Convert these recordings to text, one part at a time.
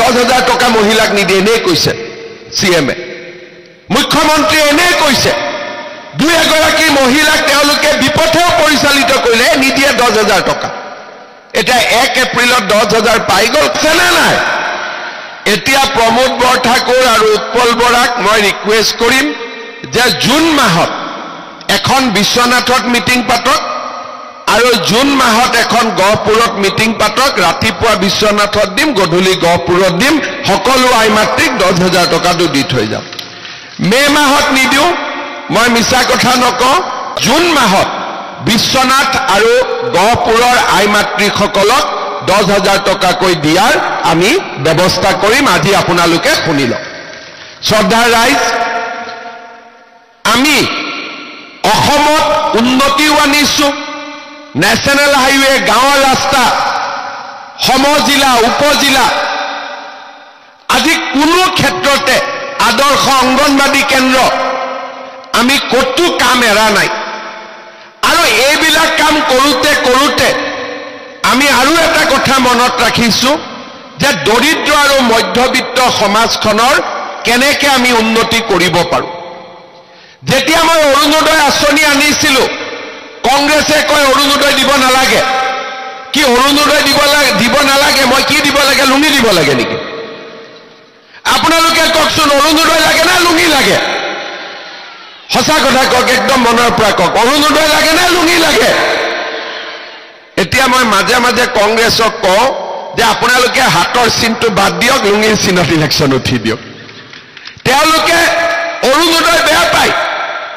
10,000 টকা মহিলাক নিদিয়ে এনে কৈছে সিএমএ মুখ্যমন্ত্ৰী এনে কৈছে দুই এগৰাকী মহিলাক তেওঁলোকে বিপথেও পৰিচালিত কৰিলে নিদিয়ে 10,000 টকা এটা 1 এপ্ৰিলত 10,000 পাই গল কেনে নাই এতিয়া প্ৰমোদ বৰঠাকুৰ আৰু উৎপল বৰাক মই ৰিকুৱেষ্ট কৰিম যে জুন মাহত এখন বিশ্বনাথত মিটিং পাতক আৰু জুন মাহত এখন গহপুৰত মিটিং পাতক ৰাতিপুৱা বিশ্বনাথত দিম গধূলি গহপুৰত দিম সকলো আইমাতৃক 10,000 টকাটো দি থৈ যাম মে মাহত নিদিও মই মিছা কথা নকওঁ জুন মাহত বিশ্বনাথ আৰু গহপুৰৰ আইমাতৃসকলক 10,000 টকাকৈ দিয়াৰ আমি ব্যৱস্থা কৰিম আজি আপোনালোকে শুনি লওক শ্ৰদ্ধাৰ ৰাইজ আমি অসমত উন্নতিও আনিছো নেশ্যনেল হাইৱে গাঁৱৰ ৰাস্তা সমজিলা উপজিলা আজি কোনো ক্ষেত্ৰতে আদৰ্শ অংগনবাদী কেন্দ্ৰ আমি কতো কাম এৰা নাই আৰু এইবিলাক কাম কৰোতে আমি আৰু এটা কথা মনত ৰাখিছো যে দৰিদ্ৰ আৰু মধ্যবিত্ত সমাজখনৰ কেনেকৈ আমি উন্নতি কৰিব পাৰো যেতিয়া মই অৰুণোদয় আঁচনি আনিছিলো কংগ্ৰেছে কয় অৰুণোদয় দিব নালাগে কি অৰুণোদয় দিব নালাগে মই কি দিব লাগে লুঙি দিব লাগে নেকি আপোনালোকে কওকচোন অৰুণোদয় লাগে না লুঙি লাগে সঁচা কথা কওক একদম মনৰ পৰা কওক অৰুণোদয় লাগে না লুঙি লাগে এতিয়া মই মাজে মাজে কংগ্ৰেছক কওঁ যে আপোনালোকে হাতৰ চিনটো বাদ দিয়ক লুঙিৰ চিনত ইলেকশ্যন উঠি দিয়ক তেওঁলোকে অৰুণোদয় বেয়া পায়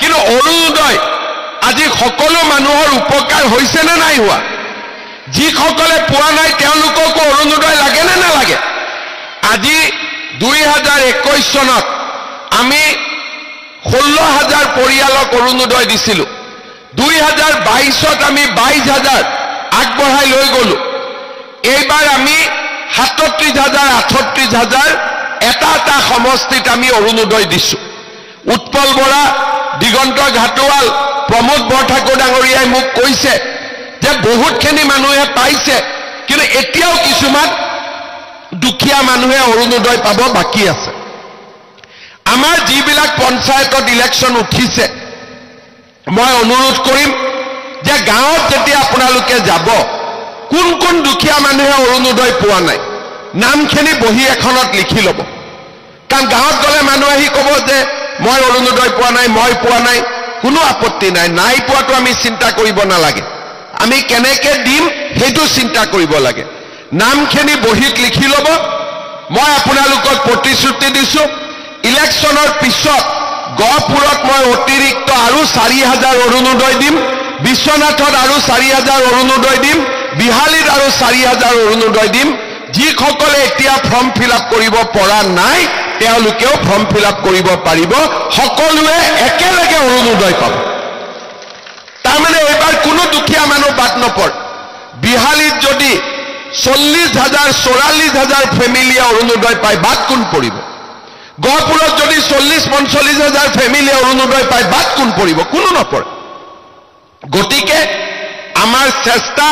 কিন্তু অৰুণোদয় আজি সকলো মানুহৰ উপকাৰ হৈছে নে নাই হোৱা যিসকলে পোৱা নাই তেওঁলোককো অৰুণোদয় লাগে নে নালাগে আজি 2021 চনত আমি 16,000 পৰিয়ালক অৰুণোদয় দিছিলো 2022ত আমি 22,000 আগবঢ়াই লৈ গলো এইবাৰ আমি 37,000 38,000 এটা সমষ্টিত আমি অৰুণোদয় দিছো উৎপল বৰা দিগন্ত ঘাটোৱাল প্ৰমোদ বৰঠাকুৰ ডাঙৰীয়াই মোক কৈছে যে বহুতখিনি মানুহে পাইছে কিন্তু এতিয়াও কিছুমান দুখীয়া মানুহে অৰুণোদয় পাব বাকি আছে আমাৰ যিবিলাক পঞ্চায়তত ইলেকশ্যন উঠিছে মই অনুৰোধ কৰিম যে গাঁৱত যেতিয়া আপোনালোকে যাব কোন কোন দুখীয়া মানুহে অৰুণোদয় পোৱা নাই নামখিনি বহি এখনত লিখি ল'ব কাৰণ গাঁৱত গ'লে মানুহ আহি ক'ব যে মই অৰুণোদয় পোৱা নাই মই পোৱা নাই কোনো আপত্তি নাই পোৱাটো আমি চিন্তা কৰিব নালাগে আমি কেনেকৈ দিম সেইটো চিন্তা কৰিব লাগে নামখিনি বহিত লিখি ল'ব মই আপোনালোকক প্ৰতিশ্ৰুতি দিছো ইলেকশ্যনৰ পিছত গহপুৰত মই অতিৰিক্ত আৰু 4,000 অৰুণোদয় দিম বিশ্বনাথত আৰু 4,000 অৰুণোদয় দিম বিহালীত আৰু 4,000 অৰুণোদয় দিম যিসকলে এতিয়া ফৰ্ম ফিল আপ কৰিব পৰা নাই তেওঁলোকেও ফৰ্ম ফিল আপ কৰিব পাৰিব সকলোৱে একেলগে অৰুণোদয় পাব তাৰমানে এবাৰ কোনো দুখীয়া মানুহ বাদ নপৰ বিহালীত যদি 40,000 44,000 ফেমিলিয়ে অৰুণোদয় পায় বাদ কোন পৰিব গহপুৰত যদি 40-45,000 ফেমিলিয়ে অৰুণোদয় পায় বাদ কোন পৰিব কোনো নপৰে গতিকে আমাৰ চেষ্টা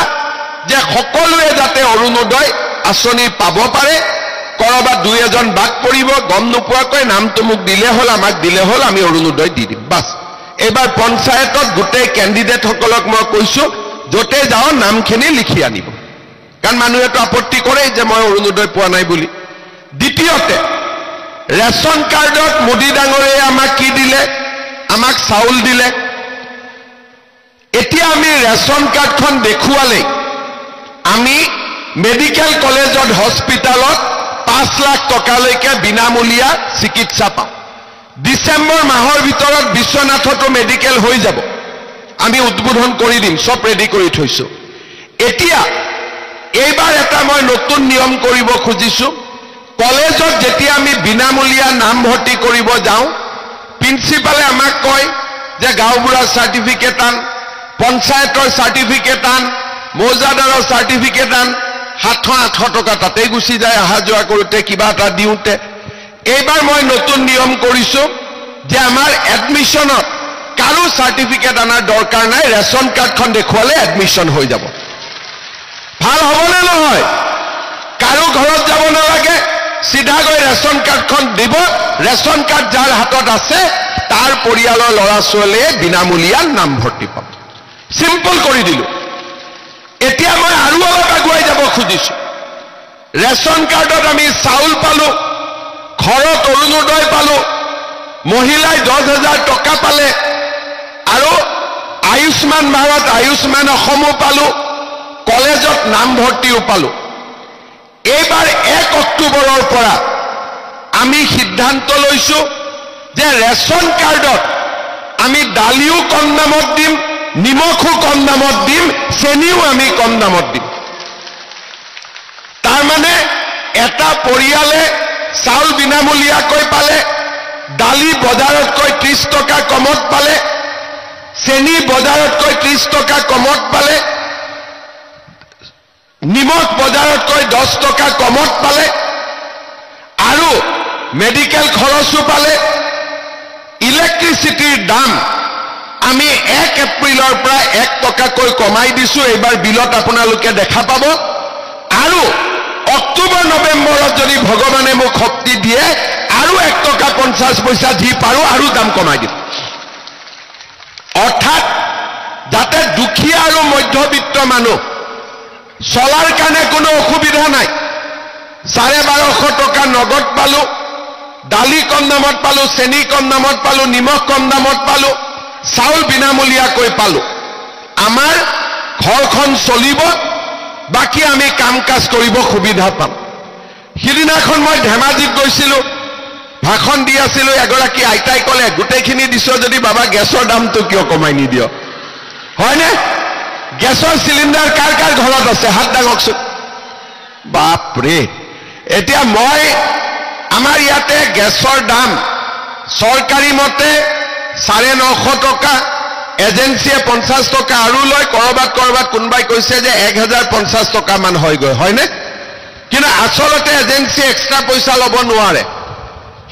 যে সকলোৱে যাতে অৰুণোদয় আঁচনি পাব পাৰে কৰবাত দুই এজন বাদ পৰিব গম নোপোৱাকৈ নামটো মোক দিলে হ'ল আমাক দিলে হ'ল আমি অৰুণোদয় দি দিম বাস এবাৰ পঞ্চায়তত গোটেই কেণ্ডিডেটসকলক মই কৈছো যতে যাও নামখিনি লিখি আনিব কাৰণ মানুহেতো আপত্তি কৰে যে মই অৰুণোদয় পোৱা নাই বুলি দ্বিতীয়তে ৰেচন কাৰ্ডত মোদী ডাঙৰীয়াই আমাক কি দিলে আমাক চাউল দিলে এতিয়া আমি ৰেচন কাৰ্ডখন দেখুৱালে আমি মেডিকেল কলেজত হস্পিটালত 5 লাখ টকালৈকে বিনামূলীয়া চিকিৎসা পাওঁ ডিসেম্বৰ মাহৰ ভিতৰত বিশ্বনাথতো মেডিকেল হৈ যাব আমি উদ্বোধন কৰি দিম সব ৰেডি কৰি থৈছো এতিয়া এইবাৰ এটা মই নতুন নিয়ম কৰিব খুজিছো কলেজত যেতিয়া আমি বিনামূলীয়া নাম ভৰ্তি কৰিব যাওঁ প্ৰিন্সিপালে আমাক কয় যে গাঁওবুঢ়াৰ সাৰ্টিফিকেট আন পঞ্চায়তৰ সাৰ্টিফিকেট আন মৌজাদাৰৰ সাৰ্টিফিকেট আন 700-800 টকা তাতে গুচি যায় আহা যোৱা কৰোতে কিবা এটা দিওঁতে এইবাৰ মই নতুন নিয়ম কৰিছো যে আমাৰ এডমিশনত কাৰো সাৰ্টিফিকেট আনাৰ দৰকাৰ নাই ৰেচন কাৰ্ডখন দেখুৱালে এডমিশন হৈ যাব ভাল হ'বনে নহয় কাৰো ঘৰত যাব নালাগে ৰেচন কাৰ্ডখন দিব ৰেচন কাৰ্ড যাৰ হাতত আছে তাৰ পৰিয়ালৰ ল'ৰা ছোৱালীয়ে বিনামূলীয়া নামভৰ্তি পাব সিম্পল কৰি দিলো এতিয়া মই আৰু অলপ আগুৱাই যাব খুজিছো ৰেচন কাৰ্ডত আমি চাউল পালো ঘৰত অৰুণোদয় পালো মহিলাই 10,000 টকা পালে আৰু আয়ুষ্মান ভাৰত আয়ুষ্মান অসমো পালো কলেজত নামভৰ্তিও পালো এইবাৰ 1 অক্টোবৰৰ পৰা আমি সিদ্ধান্ত লৈছো যে ৰেচন কাৰ্ডত আমি দালিও কম দামত দিম নিমখো কম দামত দিম চেনিও আমি কম দামত দিম তাৰ মানে এটা পৰিয়ালে চাউল বিনামূলীয়াকৈ পালে দালি বজাৰতকৈ 30 টকা কমত পালে চেনি বজাৰতকৈ 30 টকা কমত পালে নিমখ বজাৰতকৈ 10 টকা কমত পালে আৰু মেডিকেল খৰচো পালে ইলেক্ট্ৰিচিটিৰ দাম আমি 1 এপ্ৰিলৰ পৰা 1 টকাকৈ কমাই দিছো এইবাৰ বিলত আপোনালোকে দেখা পাব আৰু অক্টোবৰ নৱেম্বৰত যদি ভগৱানে মোক শক্তি দিয়ে আৰু 1 টকা 50 পইচা যি পাৰো আৰু দাম কমাই দিম অৰ্থাৎ যাতে দুখীয়া আৰু মধ্যবিত্ত মানুহ চলাৰ কাৰণে কোনো অসুবিধা নাই 1250 টকা নগদ পালো দালি কম দামত পালো চেনি কম দামত পালো নিমখ কম দামত পালো চাউল বিনামূলীয়াকৈ পালো আমাৰ ঘৰখন চলিব বাকি আমি কাম কাজ কৰিব সুবিধা পাম হিদিনাখন মই ধেমাজিত গৈছিলো ভাষণ দি আছিলো এগৰাকী আইতাই কলে গুটেখিনি দিছো যদি বাবা গেছৰ দামটো কিয় কমাই নিদিও হয়নে গেছৰ সিলিন্ডাৰ কাৰ কাৰ ঘৰত আছে হাত দাঙকচোন বাপৰে এতিয়া মই আমাৰ ইয়াতে গেছৰ দাম চৰকাৰী মতে 950 টকা এজেন্সিয়ে 50 টকা আৰু লয় কৰবাত কোনবাই কৈছে যে 1050 টকা মান হৈ গৈ হয়নে কিন্তু আসলতে এজেন্সি এক্সট্ৰা পইচা লব নোৱাৰে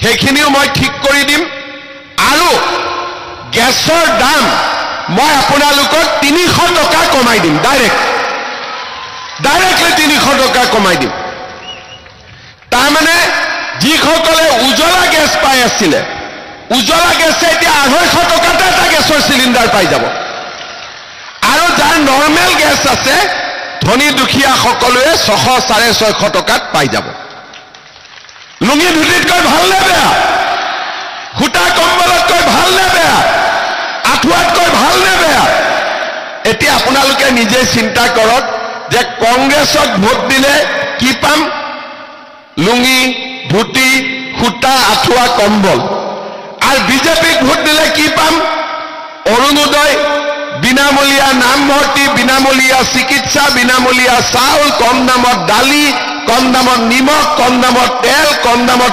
সেইখিনিও মই ঠিক কৰি দিম আৰু গেছৰ দাম মই আপোনালোকক 300 টকা কমাই দিম ডাইৰেক্টলি 300 টকা কমাই দিম তাৰ মানে যিসকলে উজলা গেছ পাই আছিল উজলা গেছে এতিয়া 250 টকাতে এটা গেছৰ সিলিন্ডাৰ পাই যাব আৰু যাৰ নৰ্মেল গেছ আছে ধনী দুখীয়া সকলোৱে 600-650 টকাত পাই যাব লুঙি ধুতিতকৈ ভাল নে বেয়া খুটা কম্বলতকৈ ভাল নে বেয়া আঠুৱাতকৈ ভাল নে বেয়া এতিয়া আপোনালোকে নিজে চিন্তা কৰক যে কংগ্ৰেছক ভোট দিলে কি পাম লুঙি ধুতি খুটা আঠুৱা কম্বল আৰ বিজেপিক ভোট দিলে কি পাম অৰুণোদয় বিনামূলীয়া নামভৰ্তি বিনামূলীয়া চিকিৎসা বিনামূলীয়া চাউল কম দামত দালি কম দামত নিমখ কম দামত তেল কম দামত